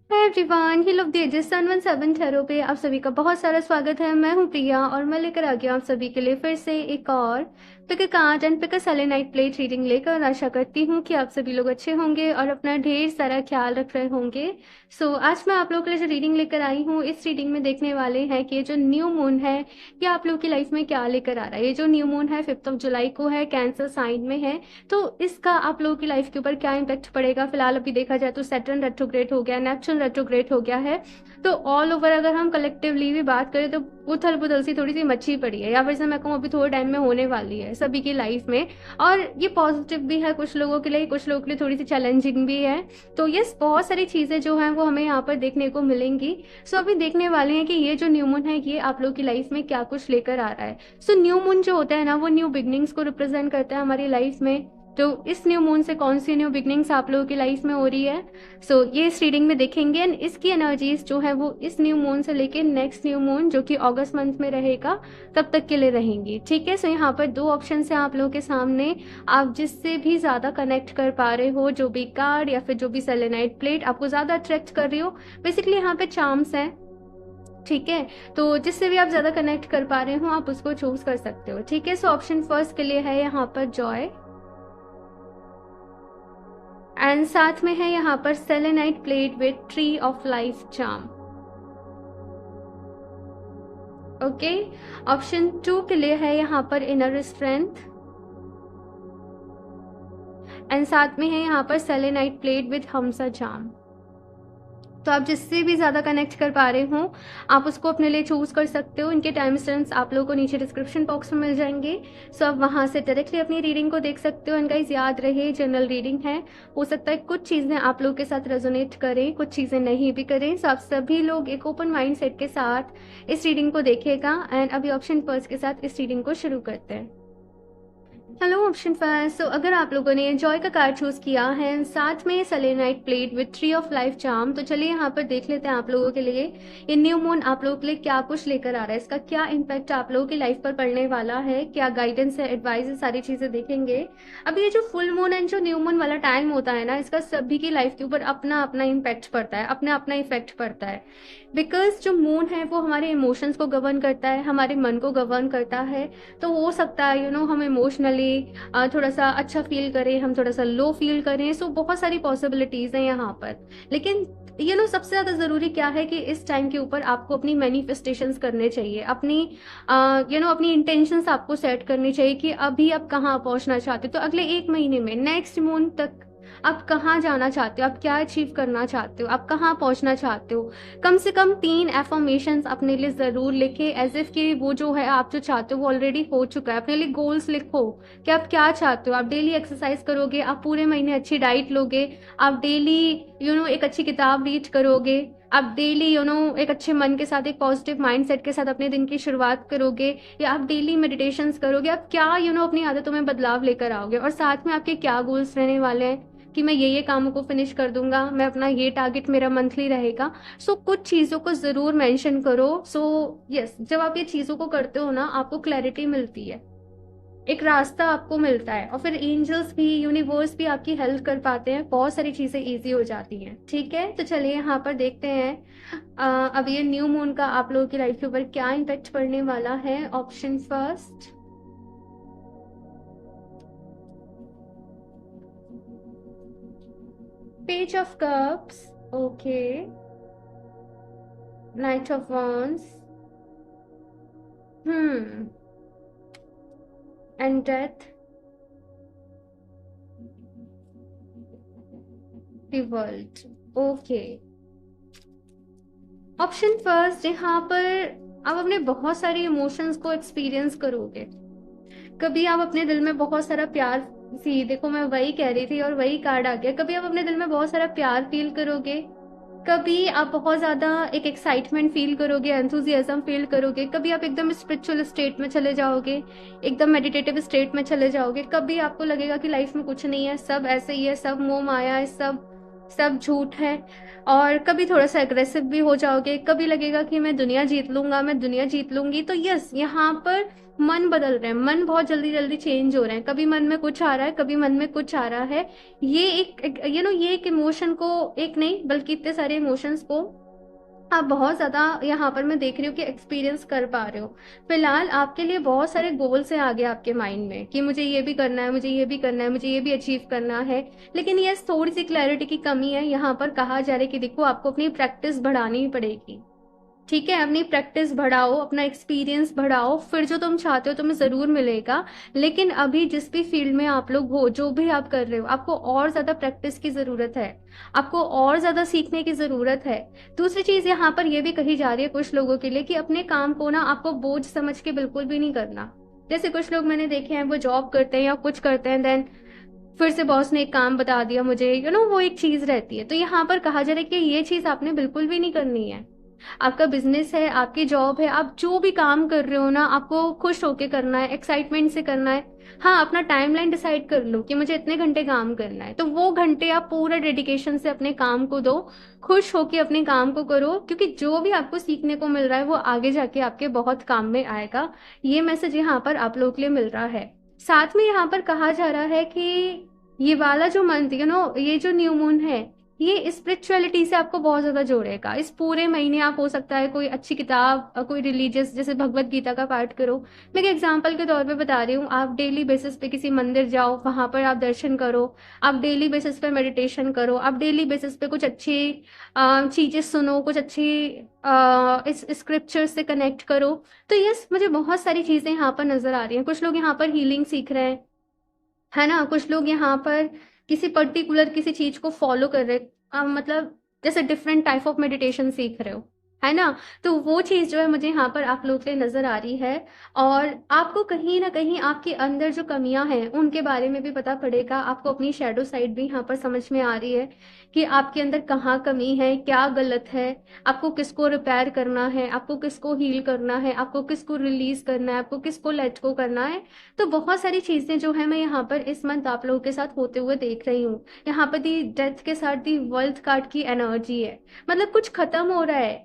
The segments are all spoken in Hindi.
Hi everyone, he love the ages son 17 ठहरो पे आप सभी का बहुत सारा स्वागत है। मैं हूं प्रिया और मैं लेकर आ गया आप सभी के लिए फिर से एक और pick a card and pick a selenite plate reading लेकर। आशा करती हूं कि आप सभी लोग अच्छे होंगे और अपना ढेर सारा ख्याल रख रहे होंगे। आज मैं आप लोगों के लिए जो रीडिंग लेकर आई हूँ, इस रीडिंग में देखने वाले हैं कि ये जो न्यू मून है ये आप लोग की लाइफ में क्या लेकर आ रहा है। ये जो न्यू मून है 5 जुलाई को है, कैंसर साइन में है, तो इसका आप लोगों की लाइफ के ऊपर क्या इम्पैक्ट पड़ेगा। फिलहाल अभी देखा जाए तो सैटर्न रेट्रोग्रेड हो गया, नेपच्यून रेट्रोग्रेड हो गया है। तो ऑल ओवर अगर हम कलेक्टिवली भी बात करें तो उथल पुथल सी थोड़ी सी मची पड़ी है, या फिर से मैं कहूँ अभी थोड़े टाइम में होने वाली है सभी की लाइफ में। और ये पॉजिटिव भी है कुछ लोगों के लिए, कुछ लोगों के लिए थोड़ी सी चैलेंजिंग भी है। तो यस, बहुत सारी चीज़ें जो हैं वो हमें यहाँ पर देखने को मिलेंगी। अभी देखने वाले हैं कि ये जो न्यू मून है ये आप लोग की लाइफ में क्या कुछ लेकर आ रहा है। न्यू मून जो होता है ना, वो न्यू बिगनिंग्स को रिप्रेजेंट करता है हमारी लाइफ में। तो इस न्यू मून से कौन सी न्यू बिगनिंग्स आप लोगों की लाइफ में हो रही है, ये इस रीडिंग में देखेंगे। एंड इसकी एनर्जीज जो है वो इस न्यू मून से लेके नेक्स्ट न्यू मून जो कि अगस्त मंथ में रहेगा तब तक के लिए रहेंगी। ठीक है, यहाँ पर दो ऑप्शन है आप लोगों के सामने। आप जिससे भी ज़्यादा कनेक्ट कर पा रहे हो, जो भी कार्ड या फिर जो भी सेलेनाइट प्लेट आपको ज़्यादा अट्रैक्ट कर रही हो, बेसिकली यहाँ पे चार्म्स हैं। ठीक है, तो जिससे भी आप ज़्यादा कनेक्ट कर पा रहे हो आप उसको चूज कर सकते हो। ठीक है, ऑप्शन फर्स्ट के लिए है यहाँ पर जॉय, एंड साथ में है यहाँ पर selenite plate with tree of life charm. Okay, option 2 के लिए है यहाँ पर इनर स्ट्रेंथ, एंड साथ में है यहाँ पर सेलेनाइट प्लेट विथ हमसा चार्म। तो आप जिससे भी ज़्यादा कनेक्ट कर पा रहे हो आप उसको अपने लिए चूज़ कर सकते हो। इनके टाइम स्टैम्प्स आप लोगों को नीचे डिस्क्रिप्शन बॉक्स में मिल जाएंगे। आप वहाँ से डायरेक्टली अपनी रीडिंग को देख सकते हो। इनका याद रहे जनरल रीडिंग है, हो सकता है कुछ चीज़ें आप लोगों के साथ रेजोनेट करें, कुछ चीज़ें नहीं भी करें। आप सभी लोग एक ओपन माइंड सेट के साथ इस रीडिंग को देखेगा। एंड अभी ऑप्शन फर्स्ट के साथ इस रीडिंग को शुरू करते हैं। हेलो ऑप्शन फर्स्ट, अगर आप लोगों ने जॉय का कार्ड चूज किया है साथ में selenite plate with tree of life charm, तो चलिए यहाँ पर देख लेते हैं आप लोगों के लिए ये न्यू मून आप लोगों के लिए क्या कुछ लेकर आ रहा है, इसका क्या इम्पैक्ट आप लोगों की लाइफ पर पड़ने वाला है, क्या गाइडेंस है, एडवाइस है, सारी चीजें देखेंगे। अब ये जो फुल मून एंड जो न्यू मून वाला टाइम होता है ना, इसका सभी की लाइफ के ऊपर अपना अपना इम्पैक्ट पड़ता है, अपना अपना इफेक्ट पड़ता है। बिकॉज जो मून है वो हमारे इमोशंस को गवर्न करता है, हमारे मन को गवर्न करता है। तो हो सकता है हम इमोशनली थोड़ा सा अच्छा फील करें, हम थोड़ा सा लो फील करें। बहुत सारी पॉसिबिलिटीज हैं यहाँ पर। लेकिन सबसे ज्यादा जरूरी क्या है कि इस टाइम के ऊपर आपको अपनी मैनिफेस्टेशंस करने चाहिए, अपनी अपनी इंटेंशंस आपको सेट करनी चाहिए कि अभी आप कहाँ पहुंचना चाहते हो। तो अगले 1 महीने में नेक्स्ट मून तक आप कहाँ जाना चाहते हो, आप क्या अचीव करना चाहते हो, आप कहाँ पहुंचना चाहते हो। कम से कम 3 एफर्मेशंस अपने लिए जरूर लिखे, एज इफ कि वो जो है आप जो चाहते हो वो ऑलरेडी हो चुका है। अपने लिए गोल्स लिखो कि आप क्या चाहते हो। आप डेली एक्सरसाइज करोगे, आप पूरे महीने अच्छी डाइट लोगे, आप डेली एक अच्छी किताब रीड करोगे, आप डेली एक अच्छे मन के साथ, एक पॉजिटिव माइंडसेट के साथ अपने दिन की शुरुआत करोगे, या आप डेली मेडिटेशन करोगे। आप क्या अपनी आदतों में बदलाव लेकर आओगे, और साथ में आपके क्या गोल्स रहने वाले हैं कि मैं ये कामों को फिनिश कर दूंगा, मैं अपना ये टारगेट मेरा मंथली रहेगा। कुछ चीज़ों को ज़रूर मेंशन करो। यस, जब आप ये चीज़ों को करते हो ना, आपको क्लैरिटी मिलती है, एक रास्ता आपको मिलता है, और फिर एंजल्स भी, यूनिवर्स भी आपकी हेल्प कर पाते हैं, बहुत सारी चीज़ें ईजी हो जाती हैं। ठीक है, तो चलिए यहाँ पर देखते हैं अब ये न्यू मून का आप लोगों की लाइफ के ऊपर क्या इम्पेक्ट पड़ने वाला है। Option first, page of cups, okay, night of wands, and death, the world. Okay, option first, यहाँ पर आप अपने बहुत सारे इमोशंस को एक्सपीरियंस करोगे। कभी आप अपने दिल में बहुत सारा प्यार, देखो मैं वही कह रही थी और वही कार्ड आ गया। कभी आप अपने दिल में बहुत सारा प्यार फील करोगे, कभी आप बहुत ज्यादा एक एक्साइटमेंट फील करोगे, एंथुजियाज्म फील करोगे, कभी आप एकदम स्पिरिचुअल स्टेट में चले जाओगे, एकदम मेडिटेटिव स्टेट में चले जाओगे। कभी आपको लगेगा कि लाइफ में कुछ नहीं है, सब ऐसे ही है, सब मोह माया है, सब सब झूठ है। और कभी थोड़ा सा एग्रेसिव भी हो जाओगे, कभी लगेगा कि मैं दुनिया जीत लूंगा, मैं दुनिया जीत लूंगी। तो यस, यहाँ पर मन बदल रहे हैं, मन बहुत जल्दी जल्दी चेंज हो रहे हैं, कभी मन में कुछ आ रहा है, कभी मन में कुछ आ रहा है। ये एक ये एक इमोशन को, एक नहीं बल्कि इतने सारे इमोशंस को आप बहुत ज़्यादा यहाँ पर मैं देख रही हूँ कि एक्सपीरियंस कर पा रहे हो। फिलहाल आपके लिए बहुत सारे गोल्स हैं आगे आपके माइंड में कि मुझे ये भी करना है, मुझे ये भी करना है, मुझे ये भी अचीव करना है। लेकिन ये थोड़ी सी क्लैरिटी की कमी है। यहाँ पर कहा जा रहा है कि देखो, आपको अपनी प्रैक्टिस बढ़ानी ही पड़ेगी। ठीक है, अपनी प्रैक्टिस बढ़ाओ, अपना एक्सपीरियंस बढ़ाओ, फिर जो तुम चाहते हो तुम्हें ज़रूर मिलेगा। लेकिन अभी जिस भी फील्ड में आप लोग हो, जो भी आप कर रहे हो, आपको और ज़्यादा प्रैक्टिस की ज़रूरत है, आपको और ज़्यादा सीखने की ज़रूरत है। दूसरी चीज़ यहाँ पर यह भी कही जा रही है कुछ लोगों के लिए कि अपने काम को ना आपको बोझ समझ के बिल्कुल भी नहीं करना। जैसे कुछ लोग मैंने देखे हैं, वो जॉब करते हैं या कुछ करते हैं, देन फिर से बॉस ने एक काम बता दिया मुझे, वो एक चीज़ रहती है। तो यहाँ पर कहा जा रहा है कि ये चीज़ आपने बिल्कुल भी नहीं करनी है। आपका बिजनेस है, आपकी जॉब है, आप जो भी काम कर रहे हो ना, आपको खुश होके करना है, एक्साइटमेंट से करना है। हाँ, अपना टाइमलाइन डिसाइड कर लो कि मुझे इतने घंटे काम करना है, तो वो घंटे आप पूरा डेडिकेशन से अपने काम को दो, खुश होके अपने काम को करो, क्योंकि जो भी आपको सीखने को मिल रहा है वो आगे जाके आपके बहुत काम में आएगा। ये मैसेज यहाँ पर आप लोगों के लिए मिल रहा है। साथ में यहाँ पर कहा जा रहा है कि ये वाला जो मंथ, ये जो न्यू मून है, ये स्पिरिचुअलिटी से आपको बहुत ज़्यादा जोड़ेगा। इस पूरे महीने आप, हो सकता है कोई अच्छी किताब, कोई रिलीजियस, जैसे भगवत गीता का पाठ करो। मैं एक एग्जांपल के तौर पे बता रही हूँ, आप डेली बेसिस पे किसी मंदिर जाओ, वहाँ पर आप दर्शन करो, आप डेली बेसिस पे मेडिटेशन करो, आप डेली बेसिस पे कुछ अच्छी चीज़ें सुनो, कुछ अच्छी इस स्क्रिप्चर से कनेक्ट करो। तो यस, मुझे बहुत सारी चीज़ें यहाँ पर नज़र आ रही हैं। कुछ लोग यहाँ पर हीलिंग सीख रहे हैं, है ना। कुछ लोग यहाँ पर किसी पर्टिकुलर किसी चीज को फॉलो कर रहे हैं, मतलब जैसे डिफरेंट टाइप ऑफ मेडिटेशन सीख रहे हो, है ना। तो वो चीज जो है मुझे यहाँ पर आप लोग के नजर आ रही है। और आपको कहीं ना कहीं आपके अंदर जो कमियां हैं उनके बारे में भी पता पड़ेगा। आपको अपनी शैडो साइड भी यहाँ पर समझ में आ रही है कि आपके अंदर कहाँ कमी है, क्या गलत है, आपको किसको रिपेयर करना है, आपको किसको हील करना है, आपको किसको रिलीज करना है, आपको किसको लेट गो करना है। तो बहुत सारी चीजें जो है मैं यहाँ पर इस मंथ आप लोगों के साथ होते हुए देख रही हूँ। यहाँ पर दी डेथ के साथ दी वर्ल्ड कार्ड की एनर्जी है, मतलब कुछ खत्म हो रहा है।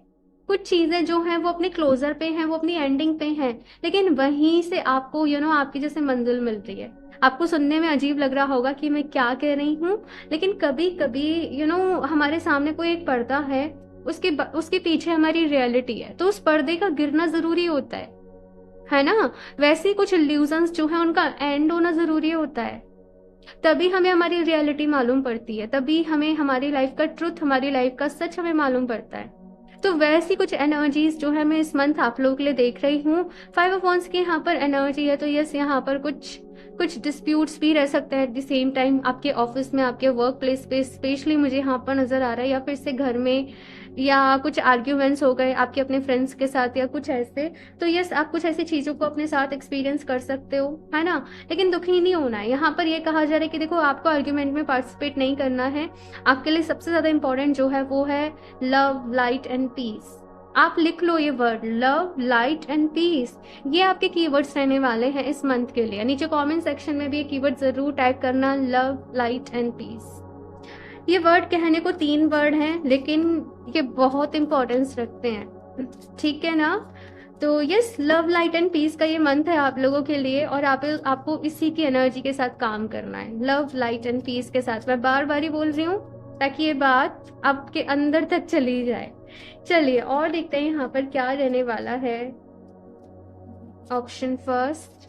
कुछ चीजें जो हैं वो अपने क्लोजर पे हैं, वो अपनी एंडिंग पे हैं, लेकिन वहीं से आपको आपकी जैसे मंजिल मिल रही है। आपको सुनने में अजीब लग रहा होगा कि मैं क्या कह रही हूँ, लेकिन कभी कभी हमारे सामने कोई एक पर्दा है, उसके पीछे हमारी रियलिटी है, तो उस पर्दे का गिरना जरूरी होता है ना। वैसे ही कुछ इल्यूजन्स जो है उनका एंड होना जरूरी होता है, तभी हमें हमारी रियलिटी मालूम पड़ती है, तभी हमें हमारी लाइफ का ट्रुथ, हमारी लाइफ का सच हमें मालूम पड़ता है। तो वैसी कुछ एनर्जीज जो है मैं इस मंथ आप लोगों के लिए देख रही हूँ। 5 ऑफ वांड्स की यहाँ पर एनर्जी है, तो यस, यहाँ पर कुछ कुछ डिस्प्यूट्स भी रह सकते हैं एट द सेम टाइम, आपके ऑफिस में, आपके वर्क प्लेस पे स्पेशली मुझे यहाँ पर नजर आ रहा है, या फिर से घर में, या कुछ आर्ग्यूमेंट्स हो गए आपके अपने फ्रेंड्स के साथ या कुछ ऐसे। तो यस, आप कुछ ऐसी चीज़ों को अपने साथ एक्सपीरियंस कर सकते हो, है ना। लेकिन दुखी नहीं होना है। यहाँ पर ये कहा जा रहा है कि देखो, आपको आर्ग्यूमेंट में पार्टिसिपेट नहीं करना है। आपके लिए सबसे ज़्यादा इंपॉर्टेंट जो है वो है लव, लाइट एंड पीस। आप लिख लो ये word, love, light and peace. ये आपके कीवर्ड्स रहने वाले हैं इस मंथ के लिए। नीचे कमेंट सेक्शन में भी ये कीवर्ड जरूर टाइप करना, लव, लाइट एंड पीस। ये वर्ड कहने को 3 वर्ड हैं, लेकिन ये बहुत इंपॉर्टेंस रखते हैं, ठीक है ना। तो yes, love, light and peace का ये मंथ है आप लोगों के लिए, और आपको इसी की एनर्जी के साथ काम करना है, लव, लाइट एंड पीस के साथ। मैं बार बार ही बोल रही हूँ ताकि ये बात आपके अंदर तक चली जाए। चलिए और देखते हैं यहाँ पर क्या रहने वाला है। Option first,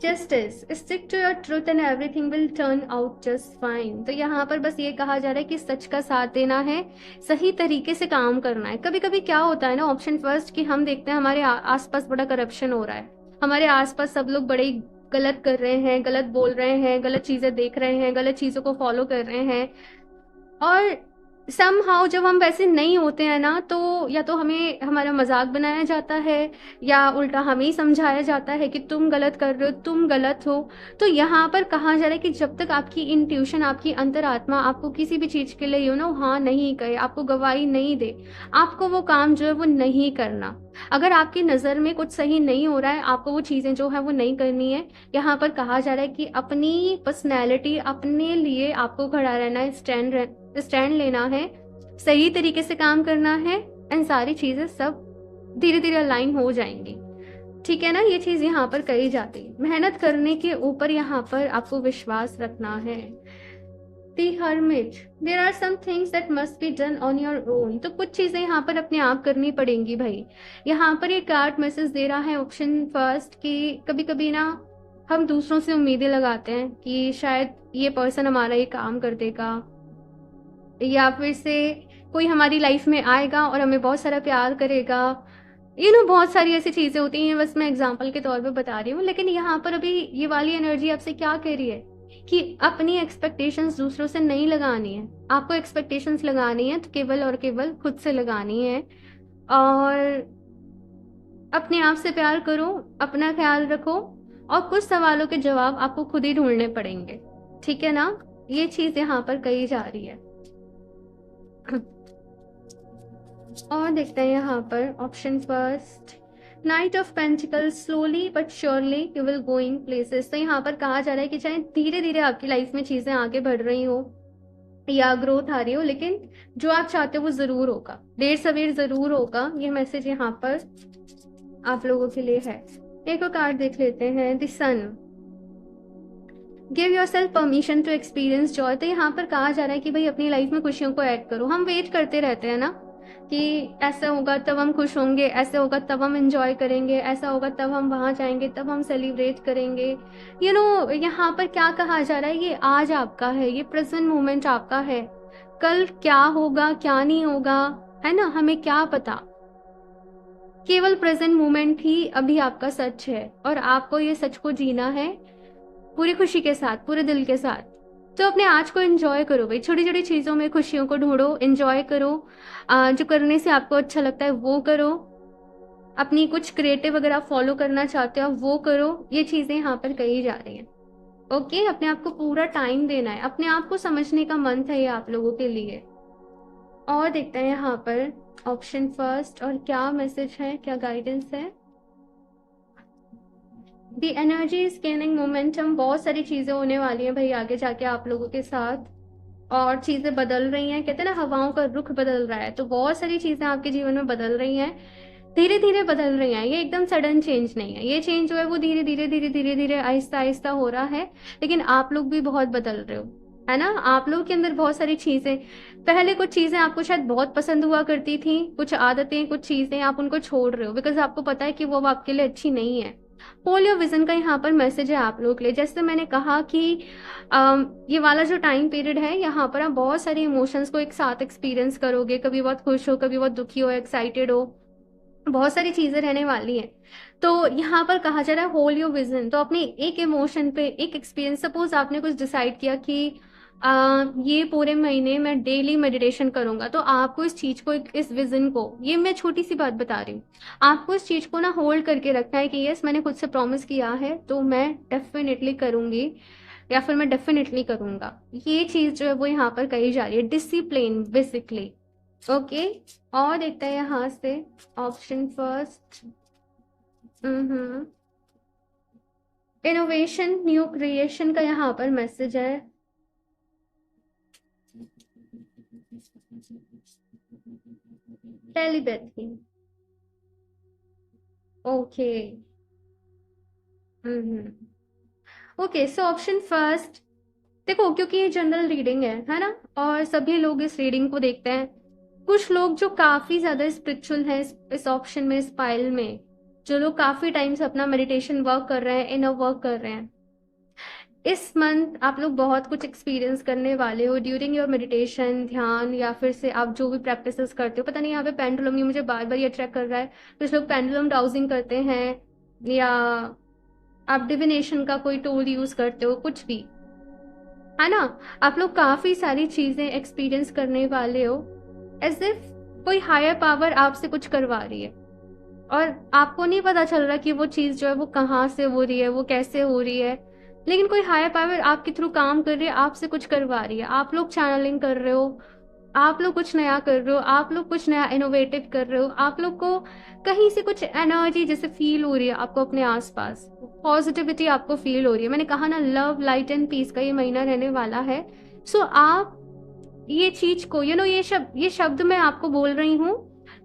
justice, stick to your truth and everything will turn out just fine. तो यहाँ पर बस ये कहा जा रहा है कि सच का साथ देना है, सही तरीके से काम करना है। कभी कभी क्या होता है ना, ऑप्शन फर्स्ट, कि हम देखते हैं हमारे आसपास बड़ा करप्शन हो रहा है, हमारे आसपास सब लोग बड़े गलत कर रहे हैं, गलत बोल रहे हैं, गलत चीजें देख रहे हैं, गलत चीजों को फॉलो कर रहे हैं, और समहाउ जब हम वैसे नहीं होते हैं ना, तो या तो हमें हमारा मजाक बनाया जाता है, या उल्टा हमें ही समझाया जाता है कि तुम गलत कर रहे हो, तुम गलत हो। तो यहाँ पर कहा जा रहा है कि जब तक आपकी इंट्यूशन, आपकी अंतरात्मा आपको किसी भी चीज़ के लिए हाँ नहीं कहे, आपको गवाही नहीं दे, आपको वो काम जो है वो नहीं करना। अगर आपकी नज़र में कुछ सही नहीं हो रहा है, आपको वो चीज़ें जो है वो नहीं करनी है। यहाँ पर कहा जा रहा है कि अपनी पर्सनैलिटी, अपने लिए आपको खड़ा रहना है, स्टैंड लेना है, सही तरीके से काम करना है, एंड सारी चीज़ें सब धीरे धीरे अलाइन हो जाएंगी। ठीक है ना, ये चीज़ यहाँ पर कही जाती है। मेहनत करने के ऊपर यहाँ पर आपको विश्वास रखना है। The Hermit, there are some things that must be done on your own। तो कुछ चीज़ें यहाँ पर अपने आप करनी पड़ेंगी भाई। यहाँ पर ये कार्ड मैसेज दे रहा है ऑप्शन फर्स्ट कि कभी कभी ना हम दूसरों से उम्मीदें लगाते हैं कि शायद ये पर्सन हमारा ये काम कर देगा, या फिर से कोई हमारी लाइफ में आएगा और हमें बहुत सारा प्यार करेगा। बहुत सारी ऐसी चीज़ें होती हैं, बस मैं एग्जांपल के तौर पे बता रही हूँ। लेकिन यहाँ पर अभी ये वाली एनर्जी आपसे क्या कह रही है कि अपनी एक्सपेक्टेशंस दूसरों से नहीं लगानी है। आपको एक्सपेक्टेशंस लगानी है तो केवल और केवल खुद से लगानी है, और अपने आप से प्यार करो, अपना ख्याल रखो, और कुछ सवालों के जवाब आपको खुद ही ढूंढने पड़ेंगे। ठीक है ना, ये चीज़ यहाँ पर कही जा रही है। और देखते हैं यहाँ पर option first, night of pentacles, slowly but surely you will going places. तो यहाँ पर कहा जा रहा है कि चाहे धीरे धीरे आपकी लाइफ में चीज़ें आगे बढ़ रही हो या ग्रोथ आ रही हो, लेकिन जो आप चाहते हो वो ज़रूर होगा, देर सवेर ज़रूर होगा। ये मैसेज यहाँ पर आप लोगों के लिए है। एक और कार्ड देख लेते हैं, the sun, give yourself permission to experience joy. तो यहाँ पर कहा जा रहा है कि भाई अपनी लाइफ में खुशियों को ऐड करो। हम वेट करते रहते हैं ना कि ऐसा होगा तब हम खुश होंगे, ऐसा होगा तब हम एंजॉय करेंगे, ऐसा होगा तब हम वहाँ जाएंगे, तब हम सेलिब्रेट करेंगे। यहाँ पर क्या कहा जा रहा है, ये आज आपका है, ये प्रेजेंट मोमेंट आपका है। कल क्या होगा क्या नहीं होगा, है ना, हमें क्या पता। केवल प्रेजेंट मोमेंट ही अभी आपका सच है, और आपको ये सच को जीना है पूरी खुशी के साथ, पूरे दिल के साथ। तो अपने आज को एंजॉय करो भाई, छोटी छोटी चीज़ों में खुशियों को ढूंढो, एंजॉय करो, जो करने से आपको अच्छा लगता है वो करो, अपनी कुछ क्रिएटिव वगैरह फॉलो करना चाहते हो वो करो। ये चीज़ें यहाँ पर कही जा रही हैं। ओके, अपने आप को पूरा टाइम देना है, अपने आप को समझने का मंथ है ये आप लोगों के लिए। और देखते हैं यहाँ पर ऑप्शन फर्स्ट, और क्या मैसेज है, क्या गाइडेंस है। दी एनर्जी इज गेनिंग मोमेंटम। बहुत सारी चीज़ें होने वाली हैं भाई आगे जाके आप लोगों के साथ, और चीज़ें बदल रही हैं। कहते हैं ना, हवाओं का रुख बदल रहा है, तो बहुत सारी चीज़ें आपके जीवन में बदल रही हैं, धीरे धीरे बदल रही हैं। ये एकदम सडन चेंज नहीं है, ये चेंज जो है वो धीरे धीरे धीरे धीरे धीरे आहिस्ता आहिस्ता हो रहा है। लेकिन आप लोग भी बहुत बदल रहे हो, है ना। आप लोग के अंदर बहुत सारी चीज़ें, पहले कुछ चीज़ें आपको शायद बहुत पसंद हुआ करती थी, कुछ आदतें, कुछ चीज़ें आप उनको छोड़ रहे हो, बिकॉज आपको पता है कि वो अब आपके लिए अच्छी नहीं है। पोलियो विजन का यहाँ पर मैसेज है आप लोगों के लिए। जैसे मैंने कहा कि ये वाला जो टाइम पीरियड है, यहाँ पर आप बहुत सारे इमोशंस को एक साथ एक्सपीरियंस करोगे। कभी बहुत खुश हो, कभी बहुत दुखी हो, एक्साइटेड हो, बहुत सारी चीज़ें रहने वाली हैं। तो यहाँ पर कहा जा रहा है होल योर विजन। तो अपने एक इमोशन पे, एक एक्सपीरियंस, सपोज आपने कुछ डिसाइड किया कि ये पूरे महीने मैं डेली मेडिटेशन करूंगा, तो आपको इस चीज़ को, इस विजन को, ये मैं छोटी सी बात बता रही हूँ, आपको इस चीज़ को ना होल्ड करके रखना है कि यस, मैंने खुद से प्रॉमिस किया है तो मैं डेफिनेटली करूँगी, या फिर मैं डेफिनेटली करूँगा। ये चीज़ जो है वो यहाँ पर कही जा रही है, डिसिप्लिन बेसिकली। ओके, और देखते हैं यहाँ से option first, innovation, new creation का यहाँ पर मैसेज है। Telepathy, okay, okay. So option first, देखो क्योंकि ये जनरल रीडिंग है ना, और सभी लोग इस रीडिंग को देखते हैं। कुछ लोग जो काफी ज्यादा स्पिरिचुअल हैं, इस ऑप्शन में, इस पाइल में, जो लोग काफी टाइम से अपना मेडिटेशन वर्क कर रहे हैं, इनर वर्क कर रहे हैं, इस मंथ आप लोग बहुत कुछ एक्सपीरियंस करने वाले हो ड्यूरिंग योर मेडिटेशन, ध्यान, या फिर से आप जो भी प्रैक्टिसेस करते हो। पता नहीं यहाँ पे पेंडुलम, ये मुझे बार बार ये अट्रैक्ट कर रहा है। कुछ लोग पेंडुलम डाउजिंग करते हैं, या आप डिविनेशन का कोई टूल यूज करते हो, कुछ भी। है ना? आप लोग काफ़ी सारी चीज़ें एक्सपीरियंस करने वाले हो, एज़ इफ कोई हायर पावर आपसे कुछ करवा रही है और आपको नहीं पता चल रहा कि वो चीज़ जो है वो कहाँ से हो रही है, वो कैसे हो रही है, लेकिन कोई हायर पावर आपके थ्रू काम कर रही है, आपसे कुछ करवा रही है। आप लोग चैनलिंग कर रहे हो, आप लोग कुछ नया कर रहे हो, आप लोग कुछ नया इनोवेटिव कर रहे हो, आप लोग को कहीं से कुछ एनर्जी जैसे फील हो रही है आपको अपने आसपास, पॉजिटिविटी आपको फील हो रही है। मैंने कहा ना, लव, लाइट एंड पीस का ये महीना रहने वाला है। सो आप ये चीज को ये शब्द मैं आपको बोल रही हूँ,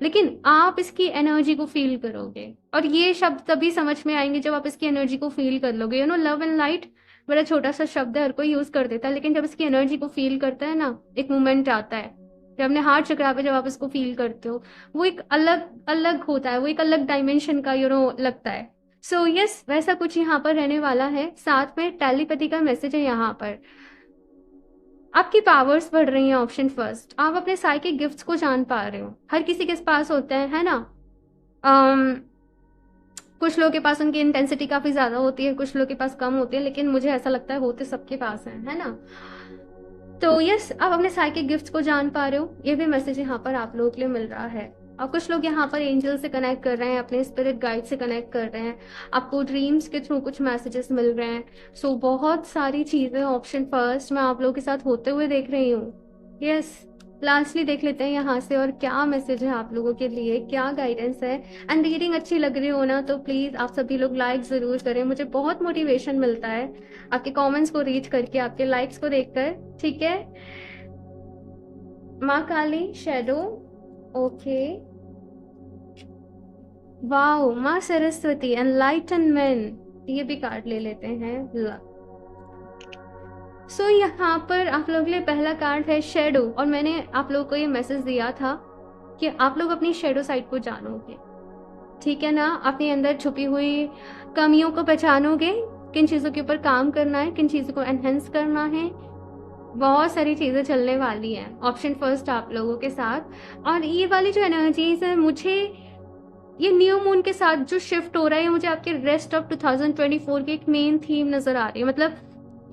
लेकिन आप इसकी एनर्जी को फील करोगे, और ये शब्द तभी समझ में आएंगे जब आप इसकी एनर्जी को फील कर लोगे। लव एंड लाइट बड़ा छोटा सा शब्द है, हर कोई यूज कर देता है, लेकिन जब इसकी एनर्जी को फील करता है ना, एक मोमेंट आता है जब अपने हार्ट चक्रा पे जब आप इसको फील करते हो, वो एक अलग अलग होता है, वो एक अलग डायमेंशन का लगता है। सो यस, वैसा कुछ यहाँ पर रहने वाला है। साथ में टेलीपैथी का मैसेज है यहाँ पर। आपकी पावर्स बढ़ रही हैं। ऑप्शन फर्स्ट, आप अपने साइकिक गिफ्ट्स को जान पा रहे हो। हर किसी के पास होते हैं, है ना? अम, कुछ लोगों के पास उनकी इंटेंसिटी काफी ज्यादा होती है, कुछ लोगों के पास कम होती है, लेकिन मुझे ऐसा लगता है होते सबके पास है ना? तो यस, आप अपने साइकिक गिफ्ट्स को जान पा रहे हो, ये भी मैसेज यहाँ पर आप लोगों के लिए मिल रहा है। और कुछ लोग यहाँ पर एंजल से कनेक्ट कर रहे हैं, अपने स्पिरिट गाइड से कनेक्ट कर रहे हैं, आपको ड्रीम्स के थ्रू कुछ मैसेजेस मिल रहे हैं। सो बहुत सारी चीजें ऑप्शन फर्स्ट मैं आप लोगों के साथ होते हुए देख रही हूँ। यस, लास्टली देख लेते हैं यहाँ से और क्या मैसेज है आप लोगों के लिए, क्या गाइडेंस है। एंड रीडिंग अच्छी लग रही हो ना, तो प्लीज आप सभी लोग लाइक जरूर करें, मुझे बहुत मोटिवेशन मिलता है आपके कमेंट्स को रीड करके, आपके लाइक्स को देखकर। ठीक है, माँ काली शैडो, ओके, वाओ, माँ सरस्वती, एनलाइटनमेंट, ये भी कार्ड ले लेते हैं। सो यहाँ पर आप लोगों के लिए पहला कार्ड है शेडो, और मैंने आप लोगों को ये मैसेज दिया था कि आप लोग अपनी शेडो साइड को जानोगे। ठीक है ना? अपने अंदर छुपी हुई कमियों को पहचानोगे, किन चीज़ों के ऊपर काम करना है, किन चीज़ों को एनहेंस करना है। बहुत सारी चीज़ें चलने वाली हैं ऑप्शन फर्स्ट आप लोगों के साथ। और ये वाली जो एनर्जीज है, मुझे ये न्यू मून के साथ जो शिफ्ट हो रहा है, मुझे आपके रेस्ट ऑफ 2024 की एक मेन थीम नजर आ रही है। मतलब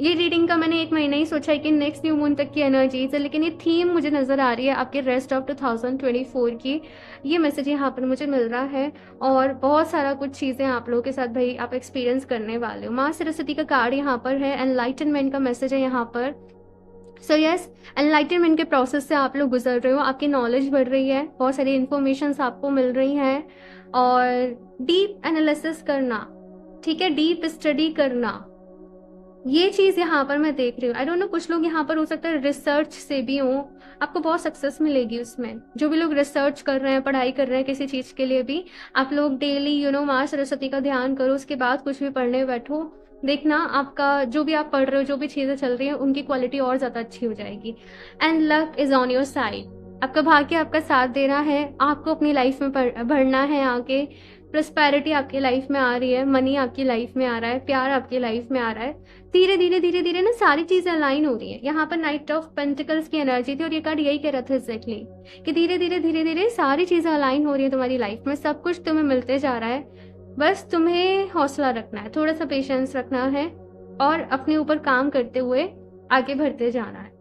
ये रीडिंग का मैंने एक महीना ही सोचा है कि नेक्स्ट न्यू मून तक की एनर्जीज है, लेकिन ये थीम मुझे नजर आ रही है आपके रेस्ट ऑफ 2024 की। ये मैसेज यहाँ पर मुझे मिल रहा है, और बहुत सारा कुछ चीज़ें आप लोगों के साथ भाई आप एक्सपीरियंस करने वाले हो। माँ सरस्वती का कार्ड यहाँ पर है, एनलाइटनमेंट का मैसेज है यहाँ पर। सो यस, एनलाइटनमेंट के प्रोसेस से आप लोग गुजर रहे हो, आपकी नॉलेज बढ़ रही है, बहुत सारी इन्फॉर्मेशन आपको मिल रही हैं, और डीप एनालिसिस करना, ठीक है, डीप स्टडी करना, ये चीज़ यहाँ पर मैं देख रही हूँ। आई डोंट नो, कुछ लोग यहाँ पर हो सकता है रिसर्च से भी हो, आपको बहुत सक्सेस मिलेगी उसमें। जो भी लोग रिसर्च कर रहे हैं, पढ़ाई कर रहे हैं किसी चीज़ के लिए भी, आप लोग डेली माँ सरस्वती का ध्यान करो, उसके बाद कुछ भी पढ़ने बैठो, देखना आपका जो भी आप पढ़ रहे हो, जो भी चीज़ें चल रही हैं, उनकी क्वालिटी और ज़्यादा अच्छी हो जाएगी। And luck is on your side, आपका भाग्य आपका साथ दे रहा है, आपको अपनी लाइफ में बढ़ना है आगे। प्रॉस्पेरिटी आपकी लाइफ में आ रही है, मनी आपकी लाइफ में आ रहा है, प्यार आपकी लाइफ में आ रहा है। धीरे धीरे धीरे धीरे ना सारी चीजें अलाइन हो रही है। यहाँ पर नाइट ऑफ पेंटिकल्स की एनर्जी थी, और ये कार्ड यही कह रहा था एग्जैक्टली कि धीरे धीरे सारी चीजें अलाइन हो रही है तुम्हारी लाइफ में, सब कुछ तुम्हें मिलते जा रहा है। बस तुम्हें हौसला रखना है, थोड़ा सा पेशेंस रखना है, और अपने ऊपर काम करते हुए आगे बढ़ते जाना है।